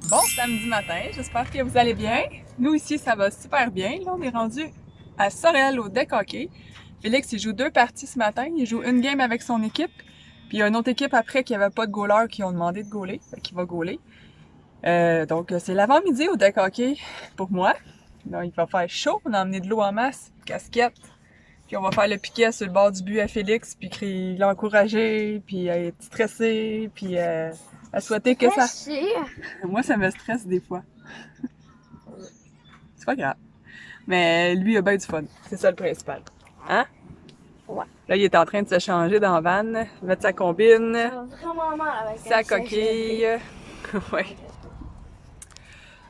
Bon samedi matin, j'espère que vous allez bien. Nous ici, ça va super bien. Là, on est rendu à Sorel au deck hockey. Félix, il joue 2 parties ce matin. Il joue une game avec son équipe, puis il y a une autre équipe après qui avait pas de goaler qui ont demandé de goaler, qui va goaler. Donc c'est l'avant-midi au deck hockey pour moi. Là, il va faire chaud. On a emmené de l'eau en masse, casquette. Puis on va faire le piquet sur le bord du but à Félix, puis l'encourager, puis être stressé, puis à souhaiter que ça... Moi, ça me stresse des fois. C'est pas grave. Mais lui, il a bien du fun. C'est ça le principal. Hein? Ouais. Là, il est en train de se changer dans la vanne, mettre sa combine, Ça va vraiment mal avec sa un coquille. Ouais.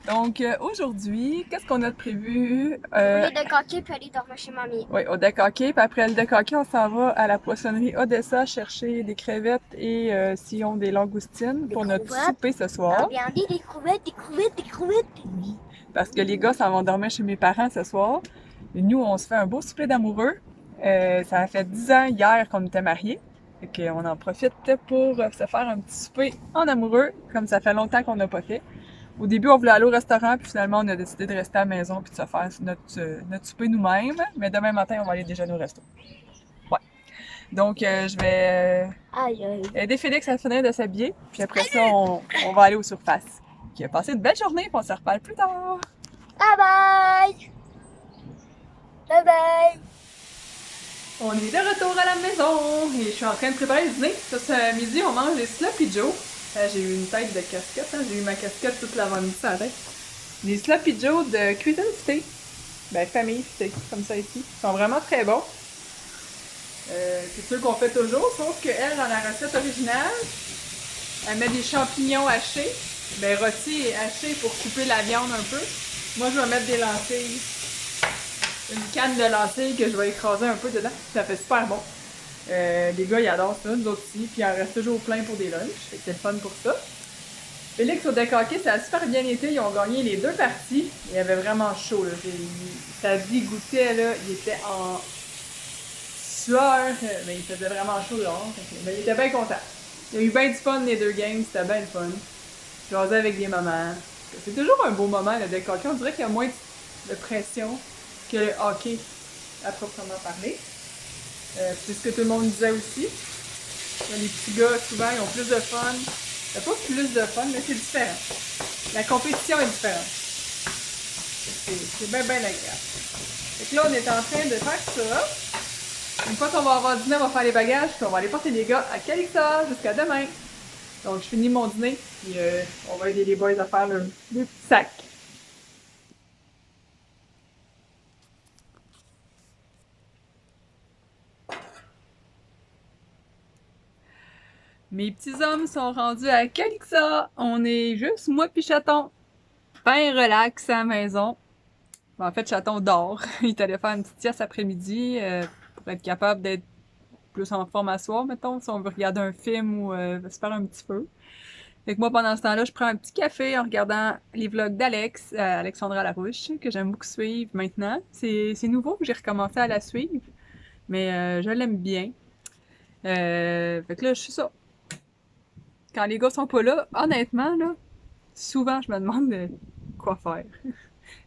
Donc, aujourd'hui, qu'est-ce qu'on a de prévu? Au lieu de coquer puis aller dormir chez mamie. Oui, au deck hockey. Puis après le deck hockey, on s'en va à la poissonnerie Odessa chercher des crevettes et s'ils ont des langoustines pour notre crevettes. souper ce soir. Bien dit, des crevettes, des crevettes, des crevettes. Oui. Parce que les gars s'en vont dormir chez mes parents ce soir. Et nous, on se fait un beau souper d'amoureux. Ça a fait 10 ans hier qu'on était mariés. Fait qu'on en profite pour se faire un petit souper en amoureux, comme ça fait longtemps qu'on n'a pas fait. Au début, on voulait aller au restaurant, puis finalement, on a décidé de rester à la maison puis de se faire notre souper nous-mêmes. Mais demain matin, on va aller déjeuner au resto. Ouais. Donc, je vais Aïe, aïe. aider Félix à finir de s'habiller, puis après ça, on va aller aux surfaces. Qui a passé une belle journée, puis on se reparle plus tard. Bye bye. Bye bye. On est de retour à la maison et je suis en train de préparer le dîner. Ça, ce midi, on mange des Sloppy Joe. J'ai eu une tête de casquette, hein? J'ai eu ma casquette toute l'avant-midi sur la tête. Des Sloppy Joe de cuisine fitée. Ben, famille fitée, comme ça ici. Ils sont vraiment très bons. C'est ceux qu'on fait toujours, sauf qu'elle, dans la recette originale, elle met des champignons hachés. Ben, rôtis et hachés pour couper la viande un peu. Moi, je vais mettre des lentilles. Une canne de lentilles que je vais écraser un peu dedans. Ça fait super bon. Les gars, ils adorent ça, nous autres aussi. Puis il en reste toujours plein pour des lunchs. Fait que c'est le fun pour ça. Félix au deck hockey, ça a super bien été. Ils ont gagné les 2 parties. Il avait vraiment chaud. Là. Sa vie goûtait, là. Il était en sueur. Mais il faisait vraiment chaud dehors. Mais il était bien content. Il a eu bien du fun les 2 games. C'était bien le fun. Je jasais avec des mamans. C'est toujours un beau moment, le deck hockey. On dirait qu'il y a moins de pression que le hockey à proprement parler. C'est ce que tout le monde disait aussi. Les petits gars, souvent, ils ont plus de fun. C'est pas plus de fun, mais c'est différent. La compétition est différente. C'est bien, bien agréable. Fait que là, on est en train de faire ça. Une fois qu'on va avoir dîné, on va faire les bagages, puis on va aller porter les gars à Calixa jusqu'à demain. Donc, je finis mon dîner, puis on va aider les boys à faire le petit sac. Mes petits hommes sont rendus à Calixa. On est juste moi puis Chaton. Ben relax à la maison. En fait, Chaton dort. Il est allé faire une petite sieste après-midi pour être capable d'être plus en forme à soir, mettons, si on veut regarder un film ou se faire un petit feu. Fait que moi, pendant ce temps-là, je prends un petit café en regardant les vlogs d'Alex, Alexandra Larouche, que j'aime beaucoup suivre maintenant. C'est nouveau que j'ai recommencé à la suivre, mais je l'aime bien. Fait que là, je suis ça. Quand les gars sont pas là, honnêtement, là, souvent, je me demande quoi faire.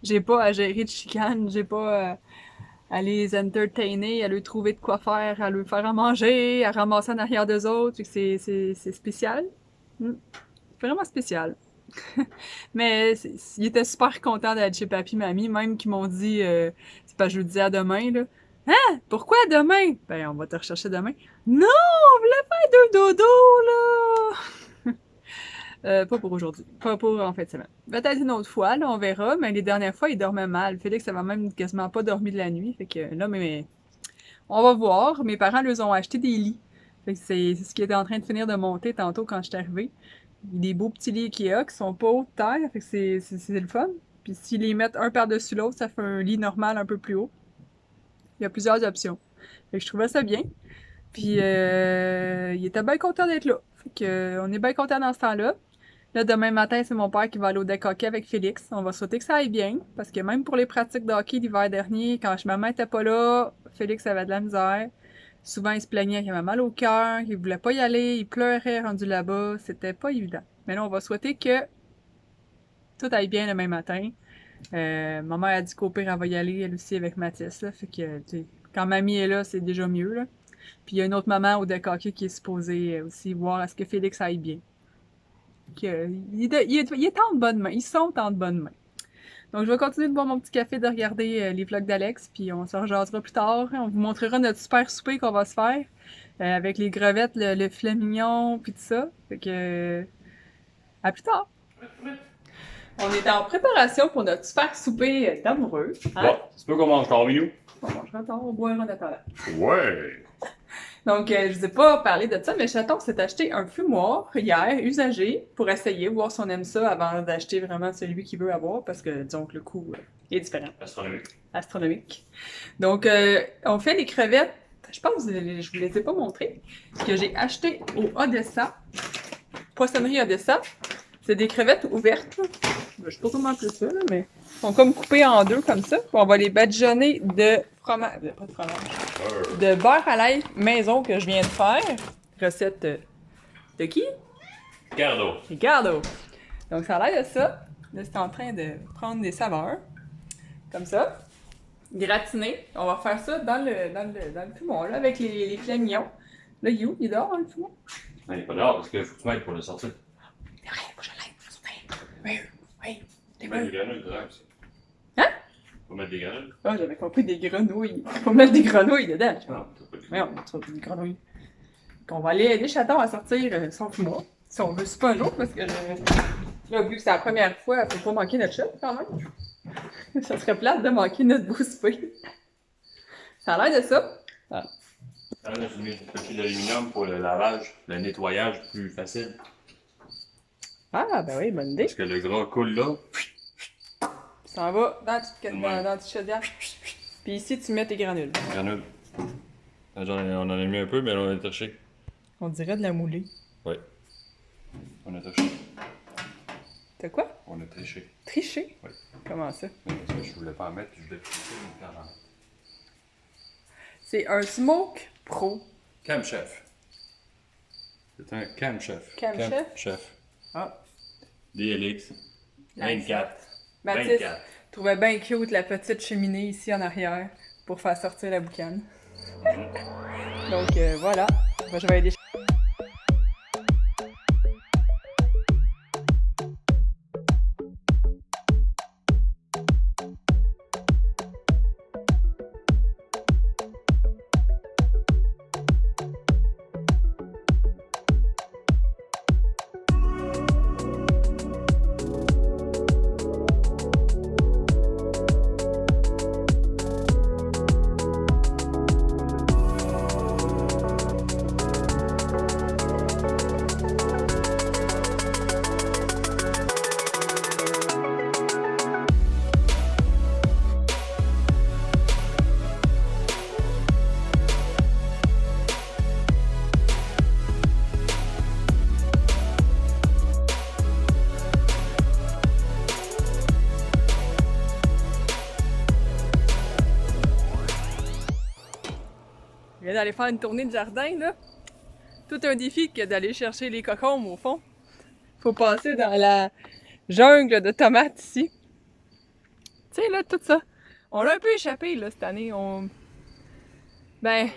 J'ai pas à gérer de chicane, j'ai pas à les entertainer, à leur trouver de quoi faire, à leur faire à manger, à ramasser en arrière d'eux autres. C'est spécial. Vraiment spécial. Mais ils étaient super contents d'être chez papi mamie, même qu'ils m'ont dit, c'est pas je le disais à demain, là. Hein? Pourquoi demain? Ben, on va te rechercher demain. Non! On voulait faire 2 dodos, là! Pas pour aujourd'hui. Pas pour en fin de semaine. Peut-être une autre fois, là, on verra, mais les dernières fois, il dormait mal. Félix avait même quasiment pas dormi de la nuit. Fait que là, mais on va voir. Mes parents leur ont acheté des lits. Fait que c'est ce qui était en train de finir de monter tantôt quand je suis arrivée. Des beaux petits lits Ikea qui sont pas haut de terre. Fait que c'est le fun. Puis s'ils les mettent un par-dessus l'autre, ça fait un lit normal un peu plus haut. Il y a plusieurs options. Fait que je trouvais ça bien. Puis il était bien content d'être là. Fait que on est bien content dans ce temps-là. Là, demain matin, c'est mon père qui va aller au deck hockey avec Félix. On va souhaiter que ça aille bien, parce que même pour les pratiques de hockey l'hiver dernier, quand maman était pas là, Félix avait de la misère. Souvent, il se plaignait qu'il avait mal au cœur, qu'il voulait pas y aller, il pleurait rendu là-bas. C'était pas évident. Mais là, on va souhaiter que tout aille bien le même matin. Ma mère a dit qu'au pire, elle va y aller, elle aussi, avec Mathis, là. Fait que, tu sais, quand mamie est là, c'est déjà mieux, là. Puis il y a une autre maman au décaqué qui est supposée aussi voir à ce que Félix aille bien. Il est en bonne main. Ils sont en bonne main. Donc, je vais continuer de boire mon petit café, de regarder les vlogs d'Alex, puis on se rejasera plus tard. On vous montrera notre super souper qu'on va se faire, avec les crevettes, le filet mignon, puis tout ça. Fait que, à plus tard! On est en préparation pour notre super souper d'amoureux. Hein? Bon, tu peux qu'on mange tard, Minou? On mangera tard, on boira en attendant. Ouais! Donc, je vous ai pas parlé de ça, mais Chaton s'est acheté un fumoir hier, usagé, pour essayer, voir si on aime ça avant d'acheter vraiment celui qu'il veut avoir, parce que, disons que le coût est différent. Astronomique. Astronomique. Donc, on fait les crevettes, je pense que je vous les ai pas montrées, que j'ai acheté au Odessa, poissonnerie Odessa. C'est des crevettes ouvertes. Je sais pas comment appeler ça, là, mais ils sont comme coupées en deux comme ça. Puis on va les badigeonner de fromage, pas de fromage, de beurre à l'ail maison que je viens de faire. Recette de qui? Ricardo. Ricardo. Donc ça a l'air de ça. Là, c'est en train de prendre des saveurs. Comme ça. Gratiné. On va faire ça dans le fumoir, là, avec les filets mignons. Là, il est où? Il est dehors, hein, le fumoir? Il n'est pas dehors parce qu'il faut que tu m'aides pour le sortir. C'est vrai, faut que je l'aide. Oui, oui. Tu mets des grenouilles dedans aussi. Hein? Faut mettre des grenouilles. Ah, j'avais compris des grenouilles. Faut mettre des grenouilles dedans. Non, t'as pas dit. Oui, on met des grenouilles. Donc, on va aller aider Chaton à sortir son fumoir. Si on veut, c'est pas un jour, parce que là, vu que c'est la première fois, il faut pas manquer notre shot quand même. Ça serait plate de manquer notre beau souper. Ça a l'air de ça. Ah, là, j'ai mis un papier d'aluminium pour le lavage, le nettoyage plus facile. Ah, ben oui, bonne idée. Parce que le gras coule là. Ça en va dans Ouais. la petite chaudière. Puis ici, tu mets tes granules. Granules. On en a mis un peu, mais là, on a triché. On dirait de la moulée. Oui. On a triché. T'as quoi? On a triché. Tricher? Oui. Comment ça? Parce que je voulais pas en mettre, puis je voulais tricher une faire en mettre. C'est un Smoke Pro. Cam Chef. C'est un Cam Chef. Cam Chef? Chef. Ah. DLX. 24. Mathis 24. trouvait bien cute la petite cheminée ici en arrière pour faire sortir la boucane. Donc voilà. Moi, je vais aider. Je viens d'aller faire une tournée de jardin, là. Tout un défi que d'aller chercher les cocombes, au fond. Faut passer dans la jungle de tomates ici. Tu sais, là, tout ça. On l'a un peu échappé, là, cette année. Ben,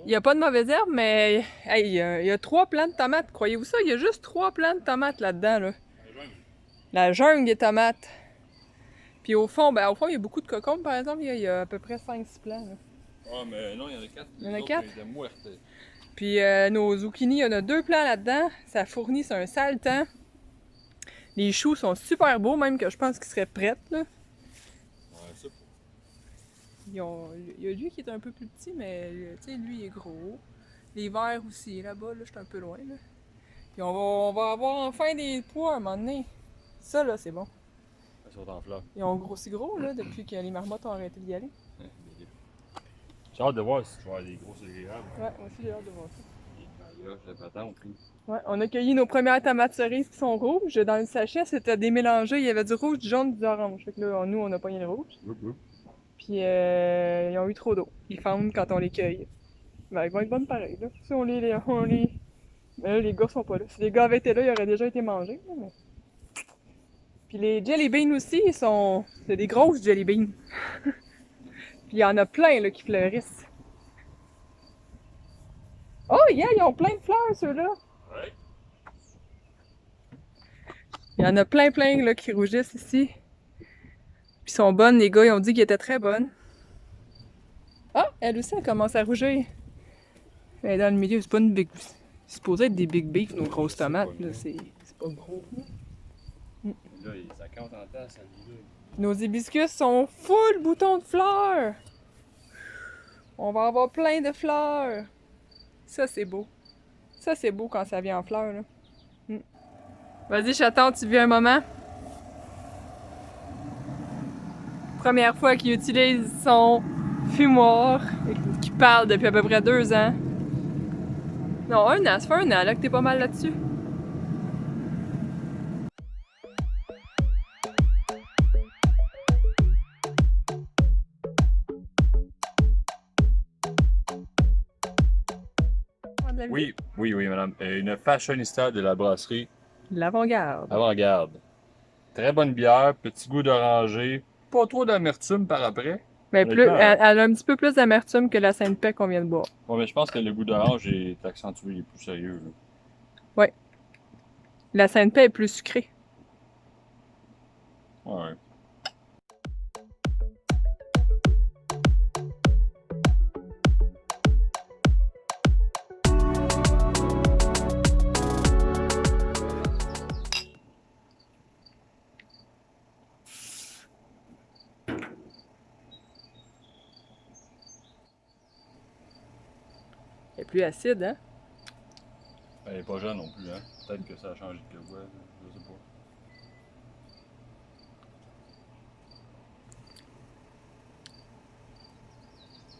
il n'y a pas de mauvaises herbes, mais hey, il y a 3 plants de tomates. Croyez-vous ça? Il y a juste 3 plants de tomates là-dedans, là. La jungle des tomates. Puis au fond, il y a beaucoup de cocombes, par exemple. Il y a à peu près 5-6 plants, là. Ah, mais non, il y en a 4. Il y en a 4? Ils étaient muertes. Puis nos zucchini, il y en a 2 plants là-dedans. Ça fournit sur un sale temps. Les choux sont super beaux, même que je pense qu'ils seraient prêts, là. Ouais, ça. Il y a lui qui est un peu plus petit, mais tu sais, lui, il est gros. Les verts aussi, là-bas, là, je suis un peu loin, là. Puis on va avoir enfin des pois à un moment donné. Ça, là, c'est bon. Ils sont en fleurs. Ils ont grossi gros, là, depuis que les marmottes ont arrêté d'y aller. J'ai hâte de voir si tu vas avoir des grosses agréables. Ouais, moi aussi, j'ai hâte de voir ça. Là, je la patente. Ouais, on a cueilli nos premières tomates cerises qui sont rouges. Dans le sachet, c'était démélangé. Il y avait du rouge, du jaune, du orange. Fait que là, nous, on a pogné le rouge. Puis, ils ont eu trop d'eau. Ils fondent quand on les cueille. Ben, ils vont être bonnes pareilles, là. Si on les... Mais là, les gars sont pas là. Si les gars avaient été là, ils auraient déjà été mangés, là, mais... Puis les jelly beans aussi, c'est des grosses jelly beans. Puis il y en a plein là, qui fleurissent. Oh, yeah, ils ont plein de fleurs, ceux-là. Ouais. Il y en a plein là, qui rougissent ici. Puis sont bonnes, les gars, ils ont dit qu'elles étaient très bonnes. Ah, elle aussi, elle commence à rougir. Elle est dans le milieu, c'est pas une big... C'est supposé être des big beef, nos grosses tomates, là, c'est pas gros. Là, ça compte en temps, ça dit là. Nos hibiscus sont full boutons de fleurs. On va avoir plein de fleurs. Ça, c'est beau. Ça, c'est beau quand ça vient en fleurs, là. Vas-y, chaton, tu vis un moment? Première fois qu'il utilise son fumoir et qu'il parle depuis à peu près 2 ans. Non, 1 an. Ça fait 1 an là, que t'es pas mal là-dessus. Oui, madame. Une fashionista de la brasserie L'avant-garde. Avant-Garde. Très bonne bière, petit goût d'oranger, pas trop d'amertume par après. Mais plus, Honnêtement, elle a un petit peu plus d'amertume que la Sainte-Paix qu'on vient de boire. Ouais, mais je pense que le goût d'orange est accentué, il est plus sérieux. Là. La Sainte-Paix est plus sucrée. Ouais. Elle est plus acide, hein? Elle est pas jeune non plus, hein. Peut-être que ça a changé de quoi, je sais pas.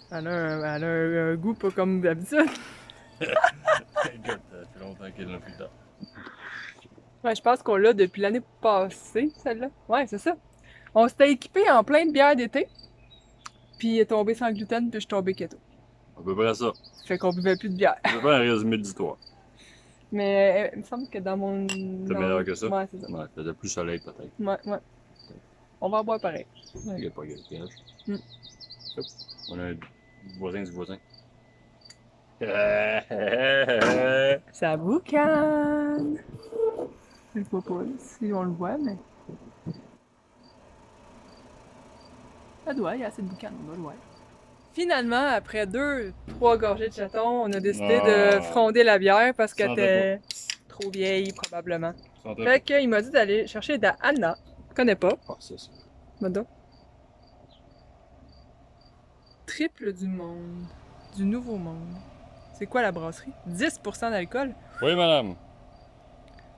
Elle a un goût pas comme d'habitude. Écoute, ça fait longtemps qu'elle l'a plus tard. Ouais, je pense qu'on l'a depuis l'année passée, celle-là. Ouais, c'est ça. On s'était équipé en plein de bières d'été. Puis il est tombé sans gluten, puis je suis tombé keto. À peu près ça. Ça fait qu'on buvait plus de bière. Je vais faire un résumé de l'histoire. Mais il me semble que dans mon... C'est dans- meilleur que ça? Ouais, c'est ça. Ouais, peut-être plus soleil peut-être. Ouais. On va en boire pareil. Il n'y a pas de gage. Mm. Hop. On a un voisin du voisin. Ça boucane! Je sais pas si on le voit, mais... Ça doit, il y a assez de boucan, on doit le voir. Finalement, après 2-3 gorgées de chaton, on a décidé de fronder la bière parce qu'elle était trop vieille, probablement. Fait qu'il m'a dit d'aller chercher de la Anna. Je connais pas. Ah, c'est ça. Madame. Triple du monde. Du nouveau monde. C'est quoi la brasserie? 10% d'alcool. Oui, madame.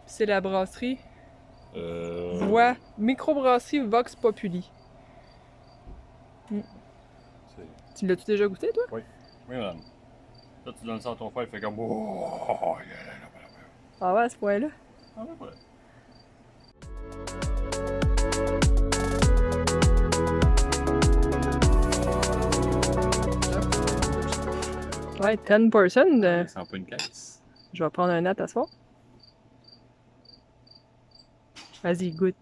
C'est la brasserie Ouais. Microbrasserie Vox Populi. Tu l'as-tu déjà goûté, toi? Oui, madame. Là, tu donnes ça à ton frère, il fait comme. Oh, Ah ouais, à ce point-là? Ah, ouais, ouais. Ouais, 10%. Ça sent pas une caisse. Je vais prendre un nat à soir. Vas-y, goûte.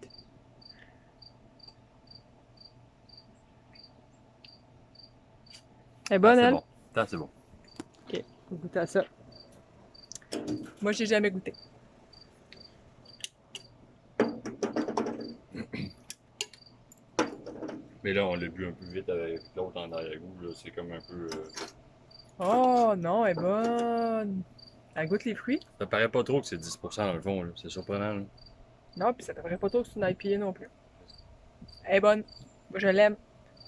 Elle est bonne, C'est elle? bon. Ça, c'est bon. Ok, on va goûter à ça. Moi, j'ai jamais goûté. Mais là, on l'a bu un peu vite avec l'autre en arrière-goût. Là, c'est comme un peu. Oh non, elle est bonne. Elle goûte les fruits. Ça paraît pas trop que c'est 10% dans le fond. Là. C'est surprenant. Là. Non, puis ça te paraît pas trop que c'est une IPA non plus. Elle est bonne. Moi, je l'aime.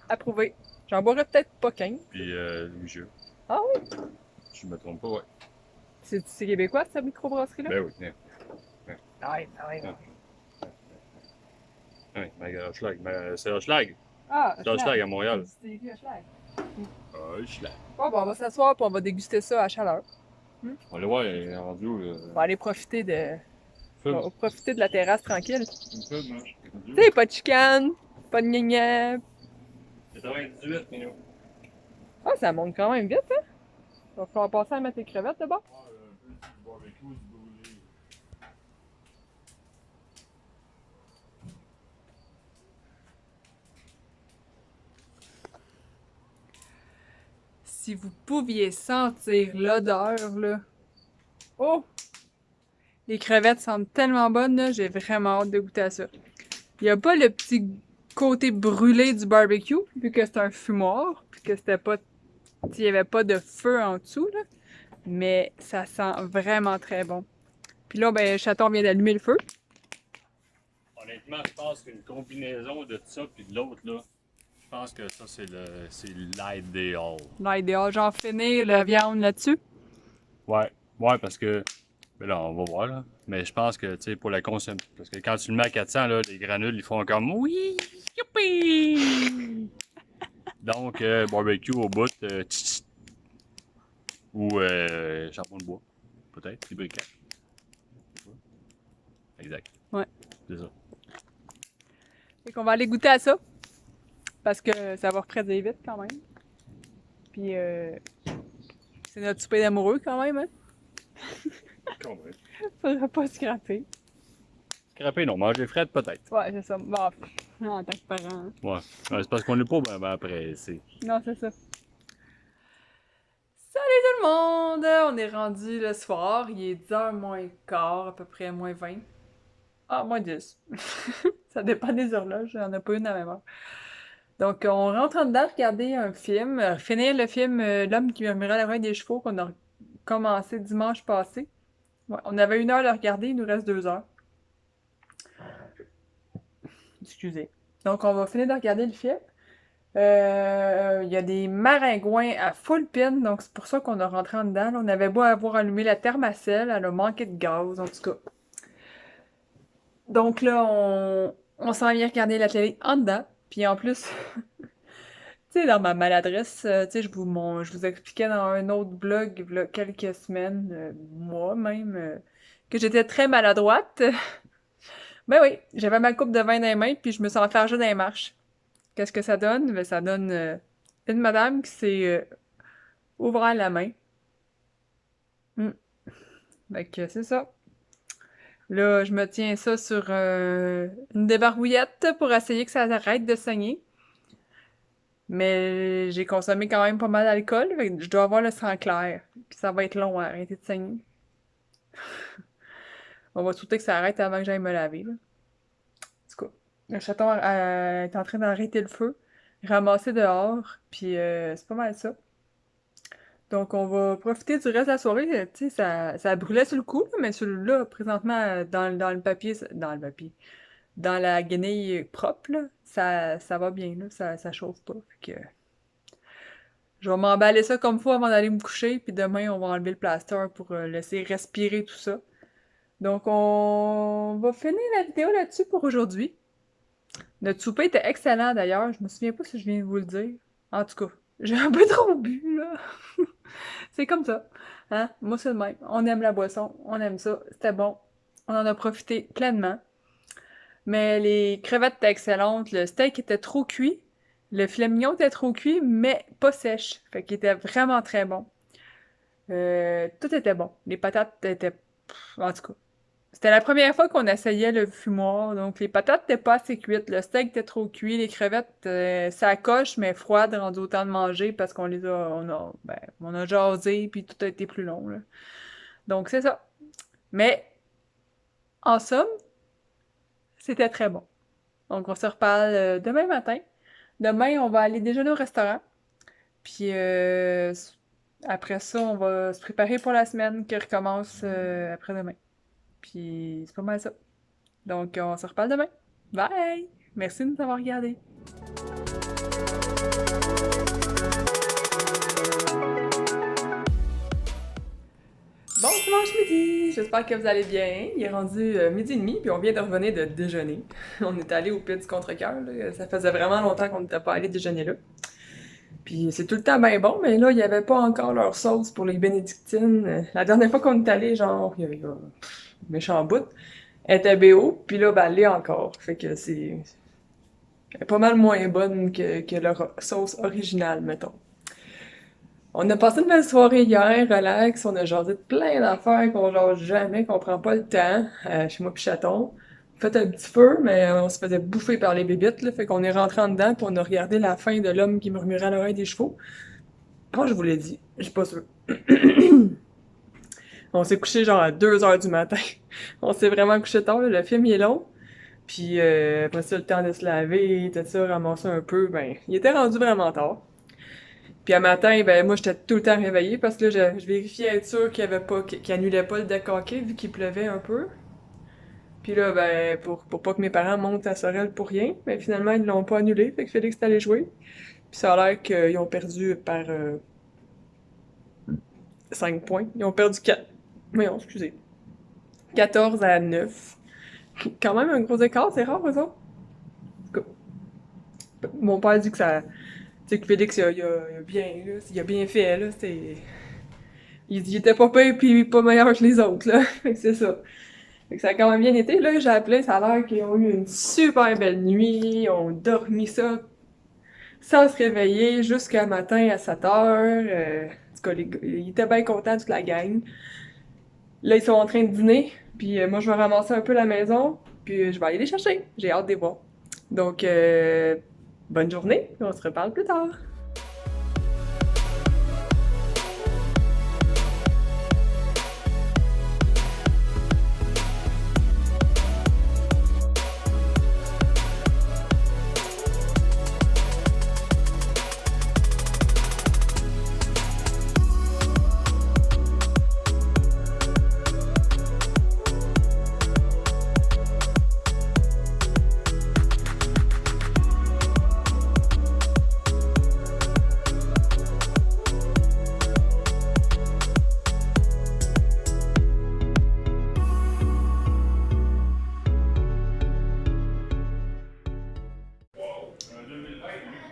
Approuvé. J'en boirais peut-être pas 15. Puis Louis-Jeu. Ah oui? Je me trompe pas, ouais. C'est québécois, cette microbrasserie-là? Ben oui, tiens. Ah oui, ah oui. Ouais, Schlag. C'est Schlag. Ah, C'est Schlag à Montréal. C'est Schlag. Schlag. Bon, on va s'asseoir et on va déguster ça à chaleur. On va aller voir, il est rendu où? On va aller profiter de... Fume. On va profiter de la terrasse tranquille. Fume, hein? Tu sais, pas de chicane, pas de gna. 98 minutes. Ah, ça monte quand même vite, hein? Va falloir passer à mettre les crevettes d'abord. si vous pouviez sentir l'odeur, là. Oh! Les crevettes sentent tellement bonnes, là, j'ai vraiment hâte de goûter à ça. Il n'y a pas le petit côté brûlé du barbecue, vu que c'est un fumoir, puis que c'était pas... il n'y avait pas de feu en dessous, là. Mais ça sent vraiment très bon. Puis là, ben, Chaton vient d'allumer le feu. Honnêtement, je pense qu'une combinaison de ça puis de l'autre, là, je pense que ça, c'est l'idéal. L'idéal, genre finir la viande là-dessus. Ouais, parce que, ben là, on va voir, là. Mais je pense que, tu sais, pour la consommation, parce que quand tu le mets à 400, là, les granules, ils font comme oui, youpi! Donc, barbecue au bout, ou charbon de bois, peut-être, des briquets. Exact. Ouais. C'est ça. Fait qu'on va aller goûter à ça. Parce que ça va refroidir vite quand même. Puis c'est notre souper d'amoureux quand même, hein? Compris. Faudra pas scraper. Scraper, non, manger frais, peut-être. Ouais, c'est ça. Bon, en tant que parent. Hein. Ouais, c'est parce qu'on n'est pas ben pressé. Non, c'est ça. Salut tout le monde! On est rendu le soir. Il est 10h moins quart, à peu près moins 20. Ah, moins 10. Ça dépend des horloges. On n'a pas une à la même heure. Donc, on rentre en dedans regarder un film. Finir le film L'homme qui murmurait à l'oreille des chevaux qu'on a commencé dimanche passé. Ouais, on avait 1 heure de regarder, il nous reste 2 heures. Excusez. Donc, on va finir de regarder le film. Il y a des maringouins à full pin, donc c'est pour ça qu'on a rentré en dedans. Là, on avait beau avoir allumé la thermacelle, elle a manqué de gaz, en tout cas. Donc là, on s'en vient regarder la télé en dedans. Puis en plus, tu sais, dans ma maladresse, tu sais, je vous expliquais dans un autre blog, il y a quelques semaines, mois même, que j'étais très maladroite. Ben oui, j'avais ma coupe de vin dans les mains, puis je me suis enfargée dans les marches. Qu'est-ce que ça donne? Ben, ça donne une madame qui s'est ouvert la main. Fait que c'est ça. Là, je me tiens ça sur une débarbouillette pour essayer que ça arrête de saigner. Mais j'ai consommé quand même pas mal d'alcool, fait que je dois avoir le sang clair. Puis ça va être long à arrêter de saigner. On va souhaiter que ça arrête avant que j'aille me laver, là. En tout cas, le chaton est en train d'arrêter le feu, ramasser dehors, puis c'est pas mal ça. Donc, on va profiter du reste de la soirée. Tu sais, ça brûlait sur le coup, là, mais là, présentement, dans le papier, dans la guenille propre, là, ça va bien, là, ça chauffe pas. Fait que je vais m'emballer ça comme faut avant d'aller me coucher, puis demain, on va enlever le plaster pour laisser respirer tout ça. Donc, on va finir la vidéo là-dessus pour aujourd'hui. Notre souper était excellent d'ailleurs. Je me souviens pas si je viens de vous le dire. En tout cas, j'ai un peu trop bu, là. C'est comme ça. Hein? Moi, c'est le même. On aime la boisson, on aime ça. C'était bon. On en a profité pleinement. Mais les crevettes étaient excellentes. Le steak était trop cuit. Le filet mignon était trop cuit, mais pas sèche. Fait qu'il était vraiment très bon. Tout était bon. Les patates étaient... En tout cas, c'était la première fois qu'on essayait le fumoir. Donc, les patates n'étaient pas assez cuites. Le steak était trop cuit. Les crevettes, ça coche, mais froides, rendu au temps de manger parce qu'on les a... On a jasé, puis tout a été plus long, là. Donc, c'est ça. Mais, en somme, c'était très bon. Donc, on se reparle demain matin. Demain, on va aller déjeuner au restaurant. Puis, après ça, on va se préparer pour la semaine qui recommence après-demain. Puis, c'est pas mal ça. Donc, on se reparle demain. Bye! Merci de nous avoir regardés. Bon dimanche midi! J'espère que vous allez bien. Il est rendu midi et demi, puis on vient de revenir de déjeuner. On est allé au Pit du Contrecœur. Ça faisait vraiment longtemps qu'on n'était pas allé déjeuner là. Puis c'est tout le temps bien bon, mais là, il n'y avait pas encore leur sauce pour les bénédictines. La dernière fois qu'on est allé, genre, il y avait un méchant bout. Elle était BO, puis là, ben, elle l'est encore. Fait que c'est pas mal moins bonne que leur sauce originale, mettons. On a passé une belle soirée hier, relax, on a jasé de plein d'affaires qu'on jase jamais, qu'on prend pas le temps, chez moi pis Chaton. On fait un petit feu, mais on se faisait bouffer par les bébites, là, fait qu'on est rentré en dedans, puis on a regardé la fin de L'homme qui murmurait à l'oreille des chevaux. Quand je vous l'ai dit, je suis pas sûre. On s'est couché genre à 2h du matin. On s'est vraiment couché tard, là. Le film il est long. Puis après ça, le temps de se laver, tout ça, ramasser un peu, ben, il était rendu vraiment tard. Puis à matin, ben moi j'étais tout le temps réveillée parce que là, je vérifiais être sûre qu'il y avait pas, qu'il annulait pas le deck hockey vu qu'il pleuvait un peu. Puis là, ben, pour pas que mes parents montent à Sorel pour rien, ben finalement ils l'ont pas annulé, fait que Félix est allé jouer. Puis ça a l'air qu'ils ont perdu par 5 points. Ils ont perdu 4. Voyons, excusez. 14-9. Quand même un gros écart, c'est rare, eux autres. En tout cas, mon père dit que ça. Tu sais, que Félix, il a bien fait, là. Il était pas pire pis pas meilleur que les autres, là. Fait que c'est ça. Fait que ça a quand même bien été, là. J'ai appelé, ça a l'air qu'ils ont eu une super belle nuit. Ils ont dormi ça sans se réveiller jusqu'à matin à 7h. En tout cas, ils étaient bien contents, toute la gang. Là, ils sont en train de dîner, puis moi, je vais ramasser un peu la maison, puis je vais aller les chercher. J'ai hâte de les voir. Donc, bonne journée, on se reparle plus tard.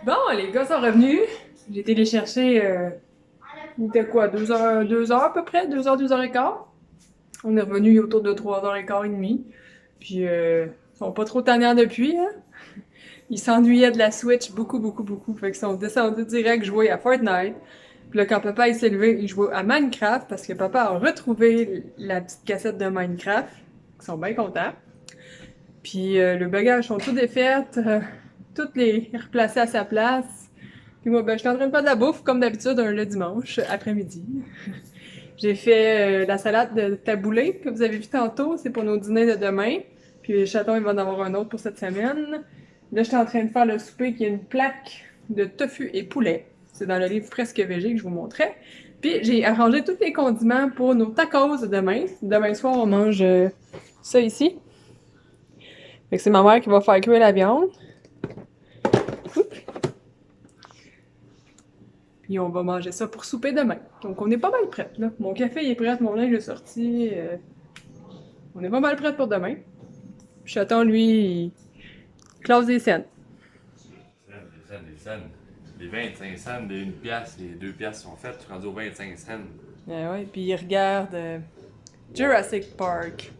Bon, les gars sont revenus. J'ai été les chercher, il était quoi, 2 heures à peu près, 2 heures, 2h15. On est revenu autour de 3h15 et demie. Puis, ils sont pas trop tannants depuis, hein. Ils s'ennuyaient de la Switch beaucoup, beaucoup, beaucoup. Fait qu'ils sont descendus direct jouer à Fortnite. Puis là, quand papa il s'est levé, il jouait à Minecraft parce que papa a retrouvé la petite cassette de Minecraft. Ils sont bien contents. Puis le bagage sont tout défaites, toutes les replacées à sa place. Puis moi, ben, je suis en train de faire de la bouffe comme d'habitude le dimanche après-midi. J'ai fait la salade de taboulé que vous avez vu tantôt, c'est pour nos dîners de demain. Puis le chaton, il va en avoir un autre pour cette semaine. Là, je suis en train de faire le souper qui est une plaque de tofu et poulet. C'est dans le livre Presque Végé que je vous montrais. Puis j'ai arrangé tous les condiments pour nos tacos de demain. Demain soir, on mange ça ici. Fait que c'est ma mère qui va faire cuire la viande. Puis on va manger ça pour souper demain. Donc on est pas mal prête, là. Mon café il est prêt, mon linge est sorti. On est pas mal prête pour demain. Puis Chaton, lui, il classe des scènes. Des cents. Les 25 cents, les 1 pièce, les 2 pièces sont faites, tu es rendu aux 25 cents. Ouais, puis il regarde Jurassic Park.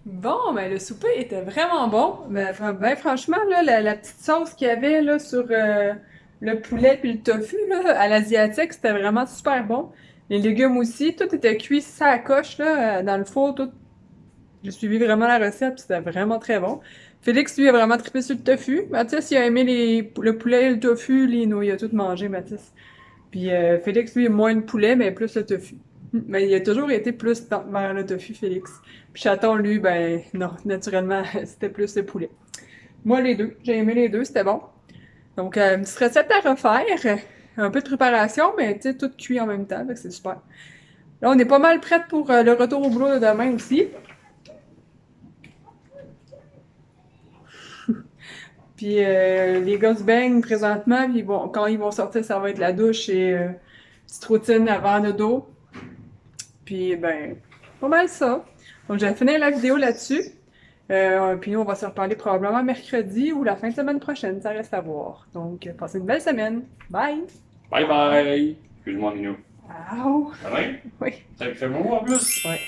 Bon, ben le souper était vraiment bon. Ben franchement, là, la petite sauce qu'il y avait là, sur le poulet puis le tofu là, à l'asiatique, c'était vraiment super bon. Les légumes aussi, tout était cuit ça à coche là, dans le four. Tout. J'ai suivi vraiment la recette, puis c'était vraiment très bon. Félix, lui, a vraiment trippé sur le tofu. Mathis, il a aimé le poulet, le tofu, les nouilles, il a tout mangé, Mathis. Puis Félix, lui, moins de poulet, mais plus le tofu. Mais il a toujours été plus vers le tofu, Félix. Puis Chaton, lui, ben non, naturellement, c'était plus le poulet. Moi, les deux. J'ai aimé les deux, c'était bon. Donc, une petite recette à refaire. Un peu de préparation, mais tu sais, tout cuit en même temps, donc c'est super. Là, on est pas mal prête pour le retour au boulot de demain aussi. Puis les gars se baignent présentement, puis bon, quand ils vont sortir, ça va être la douche et petite routine avant le dos. Puis ben, pas mal ça. Donc j'ai fini la vidéo là-dessus. Puis nous, on va se reparler probablement mercredi ou la fin de semaine prochaine, ça reste à voir. Donc, passez une belle semaine. Bye! Bye bye! Excuse-moi, Minou. Ciao! Ça va? Oui. Ça fait bon en plus? Ouais.